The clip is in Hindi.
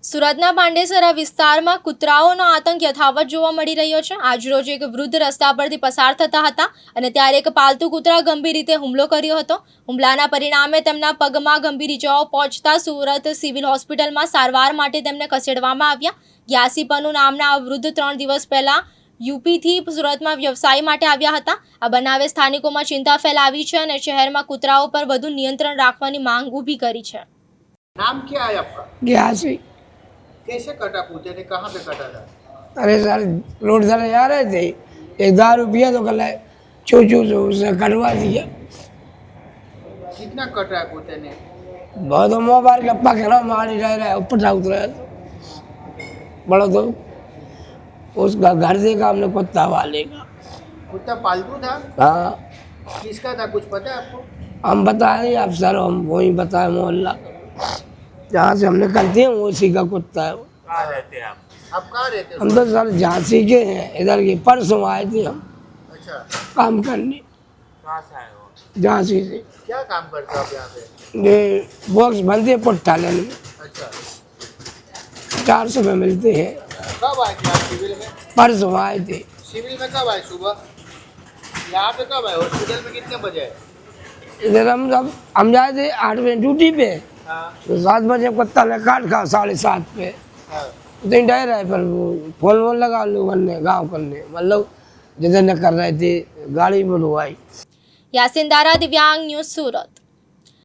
સુરતના પાંડેસરા વિસ્તારમાં કૂતરાઓનો આતંક યથાવત જોવા મળી રહ્યો છે। આજરોજ એક વૃદ્ધ રસ્તા પરથી પસાર થતા હતા અને ત્યારે એક પાલતુ કૂતરા ગંભીર રીતે હુમલો કર્યો હતો। હુમલાના પરિણામે તેમના પગમાં ગંભીર ઇજાઓ પહોંચતા સુરત સિવિલ હોસ્પિટલમાં સારવાર માટે તેમને ખસેડવામાં આવ્યા। ગ્યાસી પન્નુ નામના આ વૃદ્ધ 3 દિવસ પહેલા યુપીથી સુરતમાં વ્યવસાય માટે આવ્યા હતા। આ બનાવે સ્થાનિકોમાં ચિંતા ફેલાવી છે અને શહેરમાં કૂતરાઓ પર વધુ નિયંત્રણ રાખવાની માંગ ઊભી કરી છે। नाम क्या है आपका? ग्यासी। कैसे कटा कूते ने, कहाँ पे कटा था? अरे सर रोड से जा रहे थे, एक दारू पिया तो कल चू चू से उसने कटवा दिया। कितना कटा है कूते ने? बहुत मोबाइल के अप्पा खेला मारी रह रहा है, ऊपर से उतरा बड़ा तो उसका घर देखा हमने कुत्ता वाले का। कुत्ता पालतू था? हाँ किसका था, कुछ पता है आपको? हम बताए नहीं आप सर, हम वही बताए मोहल्ला जहाँ से हमने करते हैं उसी का कुत्ता है। कहाँ रहते हैं आप कहाँ रहते हैं? हम तो सर झांसी के हैं, इधर के परसों आए थे हम अच्छा, काम करने कहाँ से आए हो? झांसी से। क्या काम करते हो आप यहाँ पे? ये बॉक्स बनते हैं पुट्ठा लेने में, अच्छा, 400 में मिलते हैं। कब आए थे आप सिविल में? परसों आए थे। सिविल में कब आए? सुबह? यहाँ पे कब आए? हॉस्पिटल में कितने बजे आए? इधर हम जाए थे 8 बजे ड्यूटी पे, हाँ तो 7 बजे कुत्ता ने काट खा 7:30 पे। हाँ। उतनी डर है पर वो फोन वोन लगा लोगों ने गाँव करने, मतलब जिधर न कर रहे थे गाड़ी बुलवाई। यासिन दारा, दिव्यांग न्यूज़, सूरत।